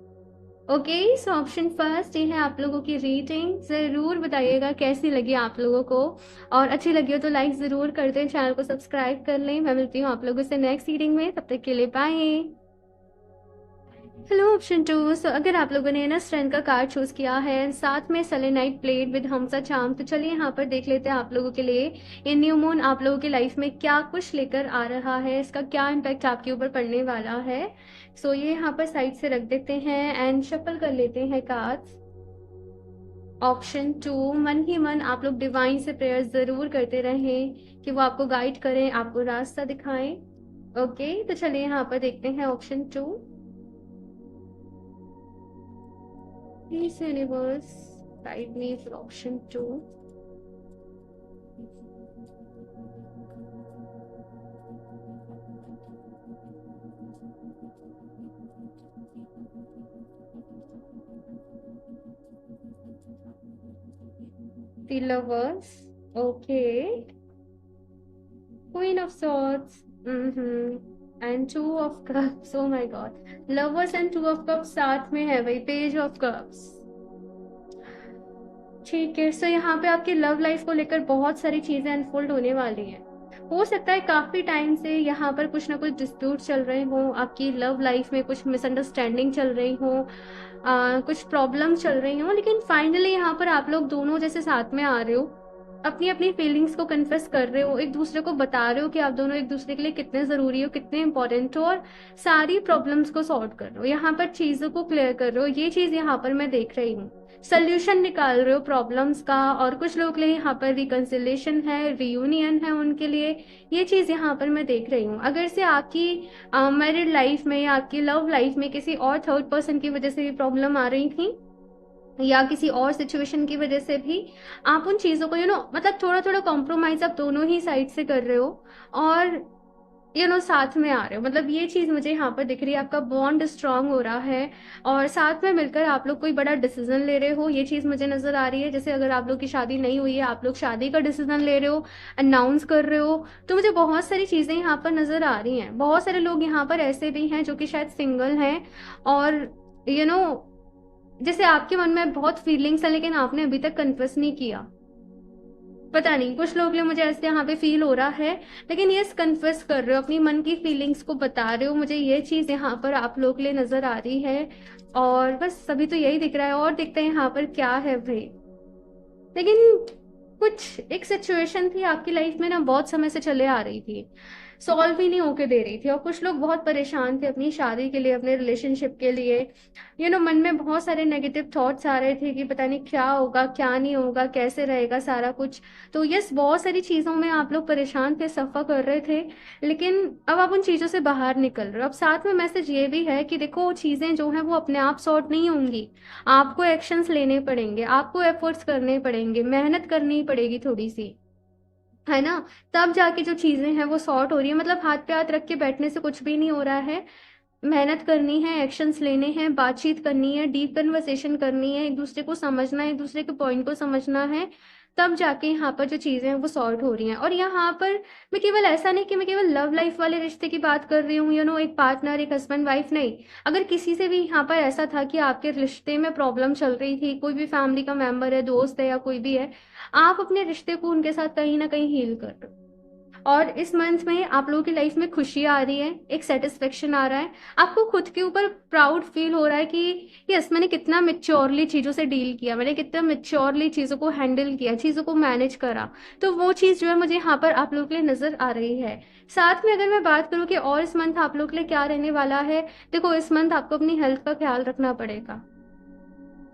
ओके, सो ऑप्शन फर्स्ट ये है आप लोगों की रीडिंग। ज़रूर बताइएगा कैसी लगी आप लोगों को, और अच्छी लगी हो तो लाइक ज़रूर कर दें, चैनल को सब्सक्राइब कर लें। मैं मिलती हूँ आप लोगों से नेक्स्ट रीडिंग में, तब तक के लिए बाय। हेलो ऑप्शन टू, सो अगर आप लोगों ने ना स्ट्रेंथ का कार्ड चूज किया है, साथ में सेलेनाइट प्लेट विद हमसा चार्म, तो चलिए यहाँ पर देख लेते हैं आप लोगों के लिए ये न्यू मून आप लोगों की लाइफ में क्या कुछ लेकर आ रहा है, इसका क्या इम्पैक्ट आपके ऊपर पड़ने वाला है। सो ये यहाँ पर साइड से रख देते हैं एंड शफल कर लेते हैं कार्ड्स। ऑप्शन टू, मन ही मन आप लोग डिवाइन से प्रेयर जरूर करते रहें कि वो आपको गाइड करें, आपको रास्ता दिखाएं। ओके, तो चलिए यहाँ पर देखते हैं option two. Please universe guide me for option 2. The lovers, okay. Queen of swords, and 2 of cups. Oh my God, lovers and 2 of cups साथ में है भाई, पेज ऑफ कप्स। ठीक है, सो यहाँ पे आपकी लव लाइफ को लेकर बहुत सारी चीजें अनफोल्ड होने वाली हैं। हो सकता है काफी टाइम से यहाँ पर कुछ ना कुछ डिस्प्यूट चल रहे हो, आपकी लव लाइफ में कुछ मिसअंडरस्टैंडिंग चल रही हो, कुछ प्रॉब्लम चल रही हो, लेकिन फाइनली यहाँ पर आप लोग दोनों जैसे साथ में आ रहे हो, अपनी अपनी फीलिंग्स को कन्फेस कर रहे हो, एक दूसरे को बता रहे हो कि आप दोनों एक दूसरे के लिए कितने ज़रूरी हो, कितने इंपॉर्टेंट हो, और सारी प्रॉब्लम्स को सॉल्व कर रहे हो, यहाँ पर चीज़ों को क्लियर कर रहे हो। ये चीज़ यहाँ पर मैं देख रही हूँ, सोल्यूशन निकाल रहे हो प्रॉब्लम्स का। और कुछ लोग के लिए यहाँ पर रिकन्सिलेशन है, रियूनियन है उनके लिए, ये चीज़ यहाँ पर मैं देख रही हूँ। अगर से आपकी मैरिड लाइफ में या आपकी लव लाइफ में किसी और थर्ड पर्सन की वजह से भी प्रॉब्लम आ रही थी, या किसी और सिचुएशन की वजह से भी, आप उन चीज़ों को मतलब थोड़ा थोड़ा कॉम्प्रोमाइज आप दोनों ही साइड से कर रहे हो, और साथ में आ रहे हो। मतलब ये चीज़ मुझे यहाँ पर दिख रही है, आपका बॉन्ड स्ट्रांग हो रहा है, और साथ में मिलकर आप लोग कोई बड़ा डिसीजन ले रहे हो, ये चीज़ मुझे नज़र आ रही है। जैसे अगर आप लोग की शादी नहीं हुई है, आप लोग शादी का डिसीजन ले रहे हो, अनाउंस कर रहे हो, तो मुझे बहुत सारी चीज़ें यहाँ पर नज़र आ रही हैं। बहुत सारे लोग यहाँ पर ऐसे भी हैं जो कि शायद सिंगल हैं, और जैसे आपके मन में बहुत फीलिंग्स है लेकिन आपने अभी तक कन्फेस नहीं किया। पता नहीं, कुछ लोग लिए मुझे ऐसे यहाँ पे फील हो रहा है, लेकिन ये कन्फेस कर रहे हो, अपनी मन की फीलिंग्स को बता रहे हो। मुझे ये चीज़ यहाँ पर आप लोग लिए नज़र आ रही है, और बस सभी तो यही दिख रहा है। और दिखता है यहाँ पर क्या है भाई, लेकिन कुछ एक सिचुएशन थी आपकी लाइफ में ना, बहुत समय से चले आ रही थी, सॉल्व ही नहीं होके दे रही थी, और कुछ लोग बहुत परेशान थे अपनी शादी के लिए, अपने रिलेशनशिप के लिए। मन में बहुत सारे नेगेटिव थॉट्स आ रहे थे कि पता नहीं क्या होगा, क्या नहीं होगा, कैसे रहेगा सारा कुछ। तो यस, बहुत सारी चीज़ों में आप लोग परेशान थे, सफ़र कर रहे थे, लेकिन अब आप उन चीज़ों से बाहर निकल रहे हो। अब साथ में मैसेज ये भी है कि देखो, चीज़ें जो हैं वो अपने आप सॉर्ट नहीं होंगी, आपको एक्शंस लेने पड़ेंगे, आपको एफर्ट्स करने पड़ेंगे, मेहनत करनी पड़ेगी थोड़ी सी, है ना, तब जाके जो चीज़ें हैं वो सॉर्ट हो रही है। मतलब हाथ पे हाथ रख के बैठने से कुछ भी नहीं हो रहा है, मेहनत करनी है, एक्शंस लेने हैं, बातचीत करनी है, डीप कन्वर्सेशन करनी है, एक दूसरे को समझना है, एक दूसरे के पॉइंट को समझना है, तब जाके यहाँ पर जो चीज़ें हैं वो सॉर्ट हो रही हैं। और यहाँ पर मैं केवल ऐसा नहीं कि मैं केवल लव लाइफ वाले रिश्ते की बात कर रही हूँ, एक पार्टनर, एक हस्बैंड वाइफ, नहीं। अगर किसी से भी यहाँ पर ऐसा था कि आपके रिश्ते में प्रॉब्लम चल रही थी, कोई भी फैमिली का मेम्बर है, दोस्त है, या कोई भी है, आप अपने रिश्ते को उनके साथ कहीं ना कहीं हील कर रहे हो। और इस मंथ में आप लोगों की लाइफ में खुशी आ रही है, एक सेटिस्फेक्शन आ रहा है, आपको खुद के ऊपर प्राउड फील हो रहा है कि यस, मैंने कितना मेच्योरली चीज़ों से डील किया, मैंने कितना मेच्योरली चीज़ों को हैंडल किया, चीज़ों को मैनेज करा। तो वो चीज़ जो है मुझे यहाँ पर आप लोगों के लिए नज़र आ रही है। साथ में अगर मैं बात करूँ कि और इस मंथ आप लोग के लिए क्या रहने वाला है, देखो, इस मंथ आपको अपनी हेल्थ का ख्याल रखना पड़ेगा,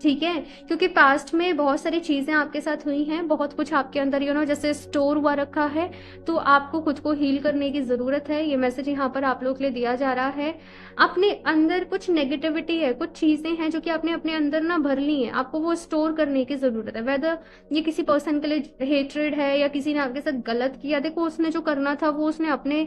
ठीक है, क्योंकि पास्ट में बहुत सारी चीज़ें आपके साथ हुई हैं, बहुत कुछ आपके अंदर जैसे स्टोर हुआ रखा है, तो आपको खुद को हील करने की ज़रूरत है। ये मैसेज यहाँ पर आप लोग के लिए दिया जा रहा है। अपने अंदर कुछ नेगेटिविटी है, कुछ चीज़ें हैं जो कि आपने अपने अंदर ना भर ली हैं, आपको वो स्टोर करने की ज़रूरत है। वेदर ये किसी पर्सन के लिए हेट्रेड है, या किसी ने आपके साथ गलत किया, देखो, उसने जो करना था वो उसने अपने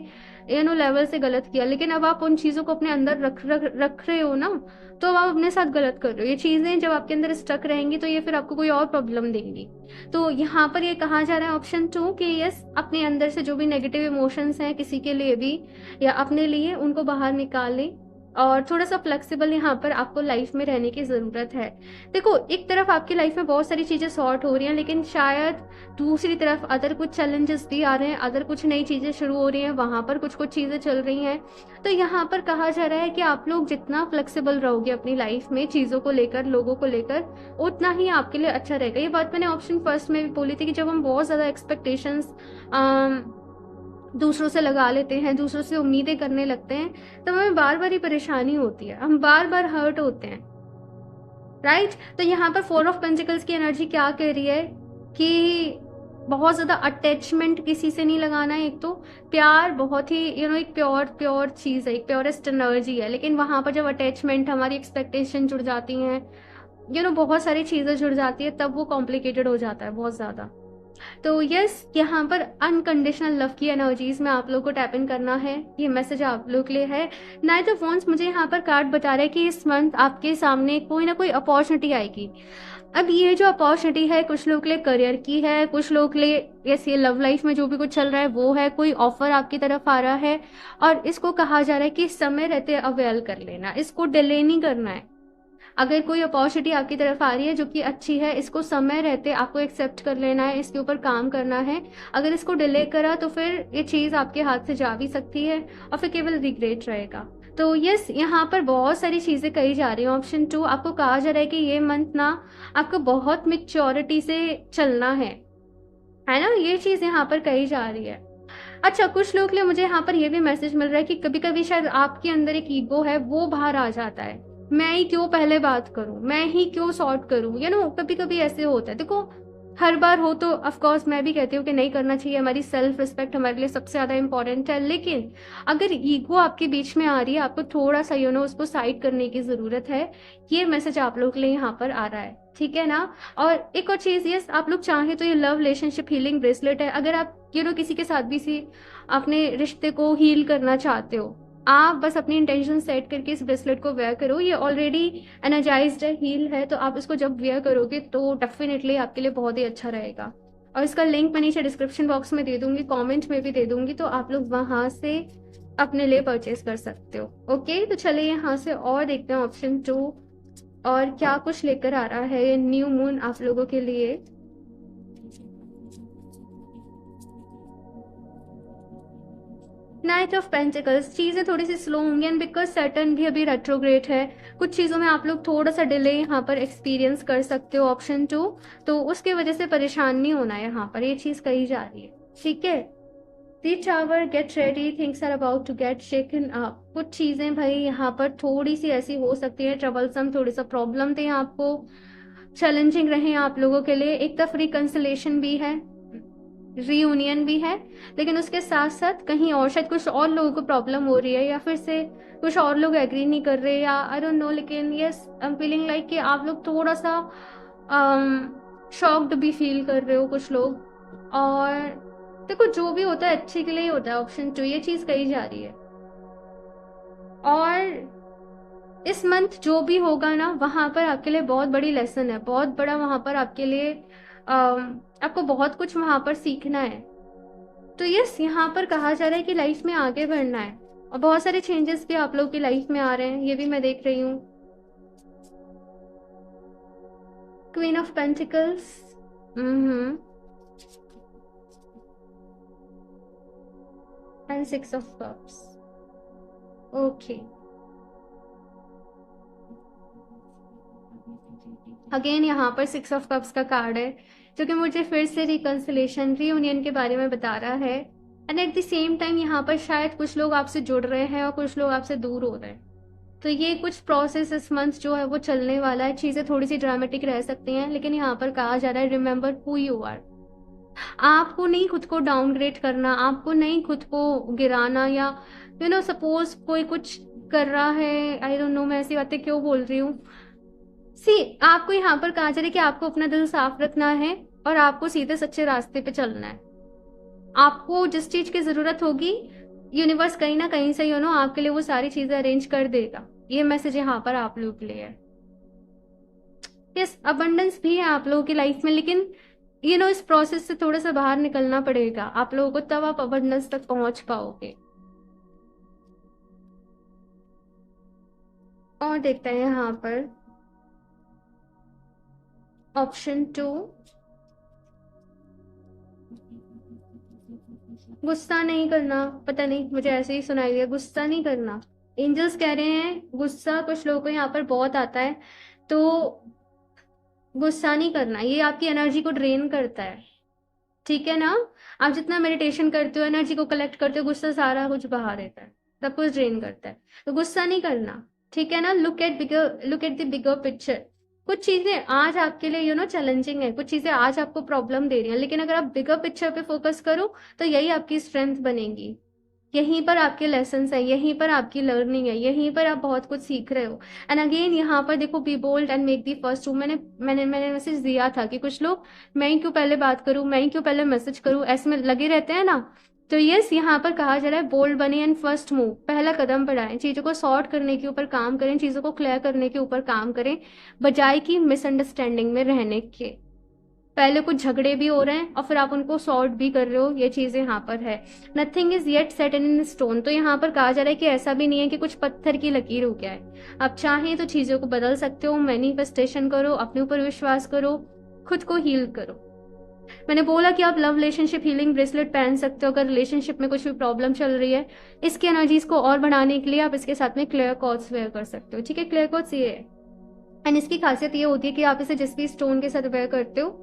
लेवल से गलत किया, लेकिन अब आप उन चीज़ों को अपने अंदर रख रहे हो ना, तो अब आप अपने साथ गलत कर रहे हो। ये चीज़ें जब आपके अंदर स्टक रहेंगी तो ये फिर आपको कोई और प्रॉब्लम देंगी। तो यहाँ पर ये कहा जा रहा है ऑप्शन 2 कि यस, अपने अंदर से जो भी नेगेटिव इमोशंस हैं किसी के लिए भी या अपने लिए, उनको बाहर निकाल लें, और थोड़ा सा फ्लेक्सिबल यहाँ पर आपको लाइफ में रहने की ज़रूरत है। देखो, एक तरफ आपकी लाइफ में बहुत सारी चीज़ें सॉर्ट हो रही हैं, लेकिन शायद दूसरी तरफ अदर कुछ चैलेंजेस भी आ रहे हैं, अदर कुछ नई चीज़ें शुरू हो रही हैं, वहाँ पर कुछ चीज़ें चल रही हैं। तो यहाँ पर कहा जा रहा है कि आप लोग जितना फ्लेक्सिबल रहोगे अपनी लाइफ में, चीज़ों को लेकर, लोगों को लेकर, उतना ही आपके लिए अच्छा रहेगा। ये बात मैंने ऑप्शन फर्स्ट में भी बोली थी कि जब हम बहुत ज़्यादा एक्सपेक्टेशंस दूसरों से लगा लेते हैं, दूसरों से उम्मीदें करने लगते हैं, तो हमें बार बार ही परेशानी होती है, हम बार बार हर्ट होते हैं, राइट। तो यहाँ पर 4 ऑफ पेंटिकल्स की एनर्जी क्या कह रही है कि बहुत ज़्यादा अटैचमेंट किसी से नहीं लगाना है। एक तो प्यार बहुत ही एक प्योर चीज़ है, एक प्योरेस्ट एनर्जी है, लेकिन वहाँ पर जब अटैचमेंट, हमारी एक्सपेक्टेशन जुड़ जाती हैं, बहुत सारी चीज़ें जुड़ जाती है, तब वो कॉम्प्लिकेटेड हो जाता है बहुत ज़्यादा। तो यस, यहाँ पर अनकंडीशनल लव की एनर्जीज में आप लोग को टैप इन करना है। ये मैसेज आप लोग के लिए है। नाइट ऑफ वॉन्ड्स मुझे यहाँ पर कार्ड बता रहा है कि इस मंथ आपके सामने कोई ना कोई अपॉर्चुनिटी आएगी। अब ये जो अपॉर्चुनिटी है कुछ लोग के लिए करियर की है, कुछ लोग के लिए ये लव लाइफ में जो भी कुछ चल रहा है वो है, कोई ऑफर आपकी तरफ आ रहा है और इसको कहा जा रहा है कि समय रहते अवेल कर लेना, इसको डिले नहीं करना है। अगर कोई अपॉर्चुनिटी आपकी तरफ आ रही है जो कि अच्छी है, इसको समय रहते आपको एक्सेप्ट कर लेना है, इसके ऊपर काम करना है। अगर इसको डिले करा तो फिर ये चीज़ आपके हाथ से जा भी सकती है और फिर केवल रिग्रेट रहेगा। तो यस, यहाँ पर बहुत सारी चीज़ें कही जा रही हैं। ऑप्शन 2 आपको कहा जा रहा है कि ये मंथ ना आपको बहुत मेच्योरिटी से चलना है ना, ये चीज़ यहाँ पर कही जा रही है। अच्छा, कुछ लोग के लिए मुझे यहाँ पर ये भी मैसेज मिल रहा है कि कभी कभी शायद आपके अंदर एक ईगो है वो बाहर आ जाता है, मैं ही क्यों पहले बात करूं, मैं ही क्यों सॉर्ट करूं, कभी कभी ऐसे होता है। देखो, हर बार हो तो ऑफ कोर्स मैं भी कहती हूँ कि नहीं करना चाहिए, हमारी सेल्फ रिस्पेक्ट हमारे लिए सबसे ज़्यादा इंपॉर्टेंट है। लेकिन अगर ईगो आपके बीच में आ रही है, आपको थोड़ा सा उसको साइड करने की ज़रूरत है। ये मैसेज आप लोग के लिए यहाँ पर आ रहा है, ठीक है ना। और एक और चीज़, यस, आप लोग चाहें तो ये लव रिलेशनशिप हीलिंग ब्रेसलेट है। अगर आप किसी के साथ भी अपने रिश्ते को हील करना चाहते हो, आप बस अपनी इंटेंशन सेट करके इस ब्रेसलेट को वेयर करो। ये ऑलरेडी एनर्जाइज्ड है, हील है, तो आप इसको जब वेयर करोगे तो डेफिनेटली आपके लिए बहुत ही अच्छा रहेगा। और इसका लिंक मैं नीचे डिस्क्रिप्शन बॉक्स में दे दूंगी, कमेंट में भी दे दूंगी, तो आप लोग वहां से अपने लिए परचेज कर सकते हो। ओके, तो चलिए यहाँ से और देखते हैं ऑप्शन 2 और क्या कुछ लेकर आ रहा है ये न्यू मून आप लोगों के लिए। नाइट ऑफ पेंटिकल्स, चीज़ें थोड़ी सी स्लो होंगी एंड बिकॉज सैटर्न भी अभी रेट्रोग्रेड है, कुछ चीज़ों में आप लोग थोड़ा सा डिले यहाँ पर एक्सपीरियंस कर सकते हो ऑप्शन 2, तो उसके वजह से परेशान नहीं होना है, यहाँ पर ये चीज़ कही जा रही है, ठीक है। Reach hour, get ready, things are about to get shaken up, कुछ चीज़ें भाई यहाँ पर थोड़ी सी ऐसी हो सकती है, ट्रबलसम, थोड़ी सा प्रॉब्लम थे आपको, चैलेंजिंग रहे आप लोगों के लिए। एक तरफ रिकंसिलेशन भी है, रीयूनियन भी है, लेकिन उसके साथ साथ कहीं और शायद कुछ और लोगों को प्रॉब्लम हो रही है या फिर से कुछ और लोग एग्री नहीं कर रहे, या आई डोंट नो, लेकिन yes I am feeling like कि आप लोग थोड़ा सा शॉक्ड भी फील कर रहे हो कुछ लोग। और देखो, जो भी होता है अच्छे के लिए ही होता है, ऑप्शन 2 ये चीज़ कही जा रही है। और इस मंथ जो भी होगा ना, वहाँ पर आपके लिए बहुत बड़ी लेसन है, बहुत बड़ा वहाँ पर आपके लिए आपको बहुत कुछ वहाँ पर सीखना है। तो यस, यहाँ पर कहा जा रहा है कि लाइफ में आगे बढ़ना है और बहुत सारे चेंजेस भी आप लोग की लाइफ में आ रहे हैं, ये भी मैं देख रही हूँ। Queen of pentacles, and 6 of cups, okay. Again यहाँ पर 6 ऑफ कप्स का कार्ड है, जो कि मुझे फिर से रिकंसिलेशन, रीयूनियन के बारे में बता रहा है। And at the same time यहाँ पर शायद कुछ लोग आपसे जुड़ रहे हैं और कुछ लोग आपसे दूर हो रहे हैं, तो ये कुछ प्रोसेस इस मंथ जो है वो चलने वाला है। चीज़ें थोड़ी सी ड्रामेटिक रह सकती हैं, लेकिन यहाँ पर कहा जा रहा है रिमेंबर हु यू आर। आपको नहीं खुद को डाउनग्रेड करना, आपको नहीं खुद को गिराना, या सपोज कोई कुछ कर रहा है, आई डोंट नो मैं ऐसी बातें क्यों बोल रही हूँ। आपको यहाँ पर कहा जा रहा है कि आपको अपना दिल साफ रखना है और आपको सीधे सच्चे रास्ते पे चलना है। आपको जिस चीज की जरूरत होगी, यूनिवर्स कहीं ना कहीं से आपके लिए वो सारी चीजें अरेंज कर देगा। ये मैसेज यहाँ पर आप लोगों के लिए है। यस, अबंडेंस भी है आप लोगों की लाइफ में, लेकिन इस प्रोसेस से थोड़ा सा बाहर निकलना पड़ेगा आप लोगों को, तब आप अबंडेंस तक पहुंच पाओगे। और देखते हैं यहाँ पर ऑप्शन 2, गुस्सा नहीं करना। पता नहीं, मुझे ऐसे ही सुनाई दिया, गुस्सा नहीं करना। एंजल्स कह रहे हैं गुस्सा कुछ लोगों को यहाँ पर बहुत आता है, तो गुस्सा नहीं करना, ये आपकी एनर्जी को ड्रेन करता है, ठीक है ना। आप जितना मेडिटेशन करते हो, एनर्जी को कलेक्ट करते हो, गुस्सा सारा कुछ बहा देता है, सब कुछ ड्रेन करता है, तो गुस्सा नहीं करना, ठीक है ना। Look at the bigger picture. कुछ चीजें आज आपके लिए चैलेंजिंग है, कुछ चीजें आज आपको प्रॉब्लम दे रही हैं, लेकिन अगर आप बिगर पिक्चर पे फोकस करो तो यही आपकी स्ट्रेंथ बनेगी, यहीं पर आपके लेसन्स हैं, यहीं पर आपकी लर्निंग है, यहीं पर आप बहुत कुछ सीख रहे हो। एंड अगेन यहाँ पर देखो, be bold and make the first room. मैंने मैसेज दिया था कि कुछ लोग मैं ही क्यों पहले बात करूं, मैं ही क्यों पहले मैसेज करूं, ऐसे में लगे रहते हैं ना, तो यस, यहाँ पर कहा जा रहा है बोल्ड बने एंड फर्स्ट मूव, पहला कदम बढ़ाएं, चीज़ों को सॉर्ट करने के ऊपर काम करें, चीज़ों को क्लियर करने के ऊपर काम करें, बजाय कि मिसअंडरस्टैंडिंग में रहने के। पहले कुछ झगड़े भी हो रहे हैं और फिर आप उनको सॉर्ट भी कर रहे हो, ये चीज़ें यहाँ पर है। Nothing is yet set in stone, तो यहाँ पर कहा जा रहा है कि ऐसा भी नहीं है कि कुछ पत्थर की लकीर हो गया है। आप चाहें तो चीज़ों को बदल सकते हो, मैनिफेस्टेशन करो, अपने ऊपर विश्वास करो, खुद को हील करो। मैंने बोला कि आप लव रिलेशनशिप हीलिंग ब्रेसलेट पहन सकते हो अगर रिलेशनशिप में कुछ भी प्रॉब्लम चल रही है। इसकी एनर्जीज को और बढ़ाने के लिए आप इसके साथ में क्लियर कॉर्ड्स वेयर कर सकते हो। ठीक है, क्लियर कॉर्ड्स ये है, एंड इसकी खासियत ये होती है कि आप इसे जिस भी स्टोन के साथ वेयर करते हो,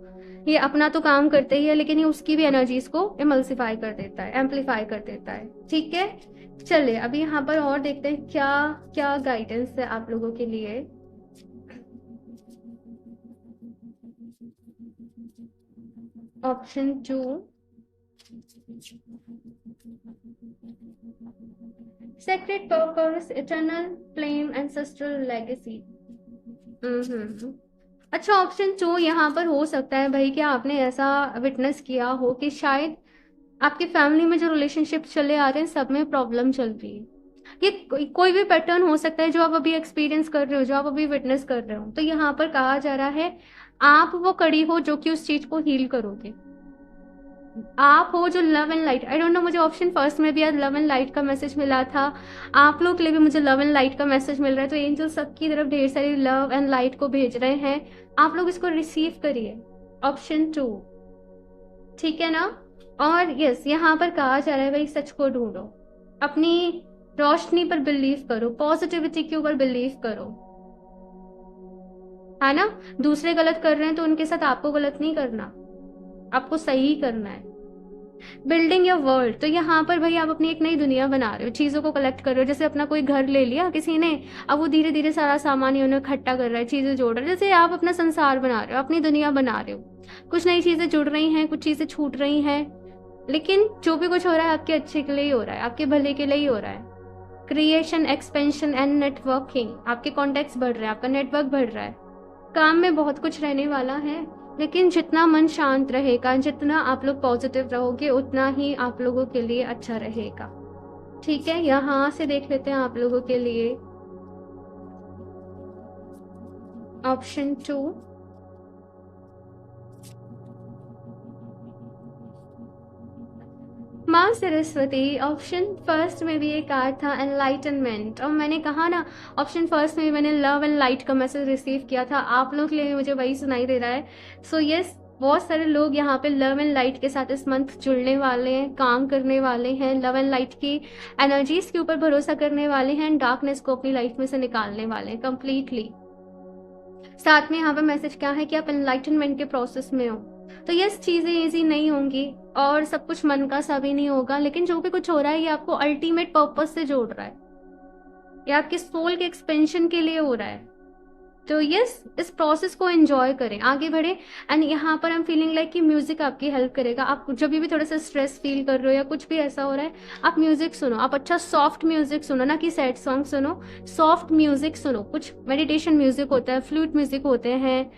ये अपना तो काम करते ही है, लेकिन ये उसकी भी एनर्जीज को इमल्सिफाई कर देता है, एम्पलीफाई कर देता है। ठीक है, चलिए अभी यहाँ पर और देखते हैं क्या क्या गाइडेंस है आप लोगों के लिए। Option 2, secret purpose, eternal flame, ancestral legacy. अच्छा, ऑप्शन 2 यहाँ पर हो सकता है भाई कि आपने ऐसा विटनेस किया हो कि शायद आपकी फैमिली में जो रिलेशनशिप चले आ रहे हैं सब में प्रॉब्लम चल रही है। ये कोई भी पैटर्न हो सकता है जो आप अभी एक्सपीरियंस कर रहे हो, जो आप अभी विटनेस कर रहे हो। तो यहाँ पर कहा जा रहा है आप वो कड़ी हो जो कि उस चीज को हील करोगे। आप हो जो love and light, I don't know, मुझे ऑप्शन फर्स्ट में भी आज लव एंड लाइट का मैसेज मिला था, आप लोग के लिए भी मुझे लव एंड लाइट का मैसेज मिल रहा है। तो एंजल सबकी तरफ ढेर सारी लव एंड लाइट को भेज रहे हैं, आप लोग इसको रिसीव करिए। ऑप्शन 2, ठीक है ना। और यस, यहाँ पर कहा जा रहा है भाई सच को ढूंढो, अपनी रोशनी पर बिलीव करो, पॉजिटिविटी के ऊपर बिलीव करो, है ना। दूसरे गलत कर रहे हैं तो उनके साथ आपको गलत नहीं करना, आपको सही करना है। बिल्डिंग योर वर्ल्ड, तो यहाँ पर भाई आप अपनी एक नई दुनिया बना रहे हो, चीज़ों को कलेक्ट कर रहे हो। जैसे अपना कोई घर ले लिया किसी ने, अब वो धीरे धीरे सारा सामान ही उन्हें इकट्ठा कर रहा है, चीज़ें जोड़ रहा है। जैसे आप अपना संसार बना रहे हो, अपनी दुनिया बना रहे हो, कुछ नई चीज़ें जुड़ रही हैं, कुछ चीज़ें छूट रही हैं, लेकिन जो भी कुछ हो रहा है आपके अच्छे के लिए ही हो रहा है, आपके भले के लिए ही हो रहा है। क्रिएशन, एक्सपेंशन एंड नेटवर्किंग, आपके कॉन्टेक्ट्स बढ़ रहे हैं, आपका नेटवर्क बढ़ रहा है। काम में बहुत कुछ रहने वाला है, लेकिन जितना मन शांत रहेगा, जितना आप लोग पॉजिटिव रहोगे, उतना ही आप लोगों के लिए अच्छा रहेगा। ठीक है, यहाँ से देख लेते हैं आप लोगों के लिए ऑप्शन 2, माँ सरस्वती। ऑप्शन फर्स्ट में भी एक कार्ड था एनलाइटनमेंट, और मैंने कहा ना ऑप्शन फर्स्ट में भी मैंने लव एंड लाइट का मैसेज रिसीव किया था, आप लोग के लिए मुझे वही सुनाई दे रहा है। सो यस, बहुत सारे लोग यहाँ पे लव एंड लाइट के साथ इस मंथ जुड़ने वाले हैं, काम करने वाले हैं, लव एंड लाइट की एनर्जीज के ऊपर भरोसा करने वाले हैं, डार्कनेस को अपनी लाइफ में से निकालने वाले हैं कंप्लीटली। साथ में यहाँ पे मैसेज क्या है कि आप एनलाइटनमेंट के प्रोसेस में हो। तो यस, चीज़ें ईजी नहीं होंगी और सब कुछ मन का सा भी नहीं होगा, लेकिन जो भी कुछ हो रहा है ये आपको अल्टीमेट पर्पस से जोड़ रहा है, ये आपके सोल के एक्सपेंशन के लिए हो रहा है। तो यस, इस प्रोसेस को एंजॉय करें, आगे बढ़े। एंड यहाँ पर आई एम फीलिंग लाइक कि म्यूजिक आपकी हेल्प करेगा। आप जब भी थोड़ा सा स्ट्रेस फील कर रहे हो या कुछ भी ऐसा हो रहा है, आप म्यूजिक सुनो, आप अच्छा सॉफ्ट म्यूजिक सुनो, ना कि सैड सॉन्ग सुनो, सॉफ्ट म्यूजिक सुनो। कुछ मेडिटेशन म्यूजिक होता है, फ्लूट म्यूजिक होते हैं,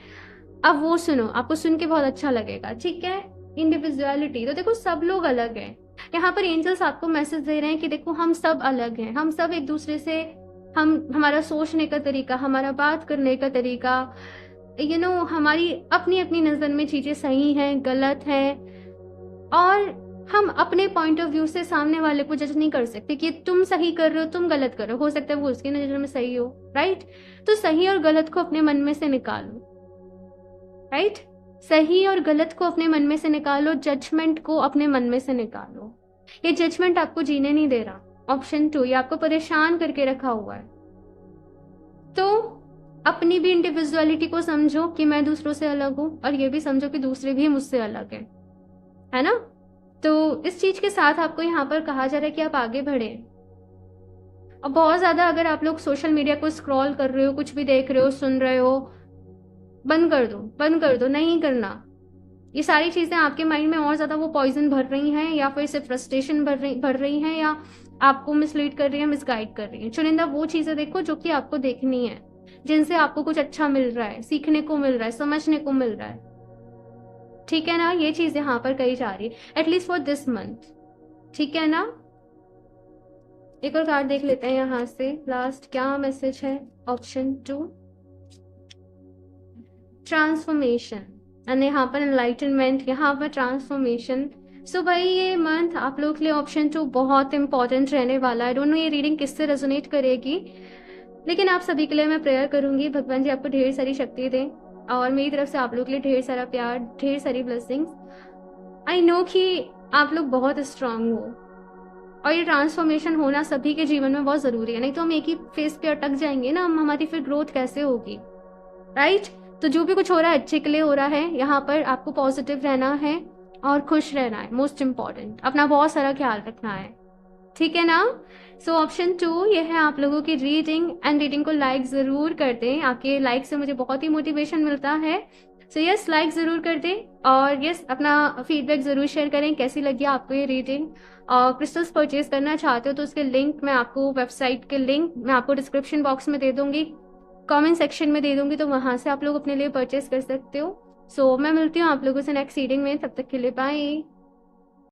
अब वो सुनो, आपको सुन के बहुत अच्छा लगेगा। ठीक है, इंडिविजुअलिटी, तो देखो सब लोग अलग हैं। यहाँ पर एंजल्स आपको मैसेज दे रहे हैं कि देखो हम सब अलग हैं, हम सब एक दूसरे से, हमारा सोचने का तरीका, हमारा बात करने का तरीका, हमारी अपनी अपनी नज़र में चीज़ें सही हैं, गलत हैं, और हम अपने पॉइंट ऑफ व्यू से सामने वाले को जज नहीं कर सकते कि तुम सही कर रहे हो, तुम गलत कर रहे हो सकता है वो उसकी नज़र में सही हो, राइट। तो सही और गलत को अपने मन में से निकालो, राइट। सही और गलत को अपने मन में से निकालो, जजमेंट को अपने मन में से निकालो। ये जजमेंट आपको जीने नहीं दे रहा। ऑप्शन 2, ये आपको परेशान करके रखा हुआ है। तो अपनी भी इंडिविजुअलिटी को समझो कि मैं दूसरों से अलग हूँ, और ये भी समझो कि दूसरे भी मुझसे अलग है ना। तो इस चीज के साथ आपको यहाँ पर कहा जा रहा है कि आप आगे बढ़े। और बहुत ज्यादा अगर आप लोग सोशल मीडिया को स्क्रॉल कर रहे हो, कुछ भी देख रहे हो, सुन रहे हो, बंद कर दो, नहीं करना। ये सारी चीजें आपके माइंड में और ज्यादा वो पॉइजन भर रही हैं, या फिर सिर्फ फ्रस्ट्रेशन भर रही हैं, या आपको मिसलीड कर रही है, मिसगाइड कर रही है। चुनिंदा वो चीजें देखो जो कि आपको देखनी है, जिनसे आपको कुछ अच्छा मिल रहा है, सीखने को मिल रहा है, समझने को मिल रहा है। ठीक है ना, ये चीज यहाँ पर कही जा रही है, एटलीस्ट फॉर दिस मंथ। ठीक है ना। एक और कार्ड देख लेते हैं यहाँ से, लास्ट क्या मैसेज है। ऑप्शन 2 ट्रांसफॉर्मेशन, एंड यहाँ पर एनलाइटनमेंट, यहाँ पर ट्रांसफॉर्मेशन। सो भाई ये मंथ आप लोग के लिए ऑप्शन 2 बहुत इंपॉर्टेंट रहने वाला है। आई डोंट नो ये रीडिंग किससे रेजोनेट करेगी, लेकिन आप सभी के लिए मैं प्रेयर करूंगी भगवान जी आपको ढेर सारी शक्ति दें, और मेरी तरफ से आप लोग के लिए ढेर सारा प्यार, ढेर सारी ब्लेसिंग्स। आई नो कि आप लोग बहुत स्ट्रांग हो, और ये ट्रांसफॉर्मेशन होना सभी के जीवन में बहुत ज़रूरी है, नहीं तो हम एक ही फेस पे अटक जाएंगे ना, हमारी फिर ग्रोथ कैसे होगी, राइट। तो जो भी कुछ हो रहा है अच्छे के लिए हो रहा है। यहाँ पर आपको पॉजिटिव रहना है और खुश रहना है, मोस्ट इम्पॉर्टेंट, अपना बहुत सारा ख्याल रखना है, ठीक है ना। सो ऑप्शन 2 ये है आप लोगों की रीडिंग, एंड रीडिंग को लाइक ज़रूर कर दें, आपके लाइक से मुझे बहुत ही मोटिवेशन मिलता है। सो यस, लाइक ज़रूर कर दें, और यस अपना फीडबैक ज़रूर शेयर करें कैसी लगी आपको ये रीडिंग। और क्रिस्टल्स परचेज करना चाहते हो तो उसके लिंक मैं आपको, वेबसाइट के लिंक मैं आपको डिस्क्रिप्शन बॉक्स में दे दूँगी, कमेंट सेक्शन में दे दूँगी, तो वहाँ से आप लोग अपने लिए परचेज कर सकते हो। सो मैं मिलती हूँ आप लोगों से नेक्स्ट रीडिंग में, तब तक के लिए बाय।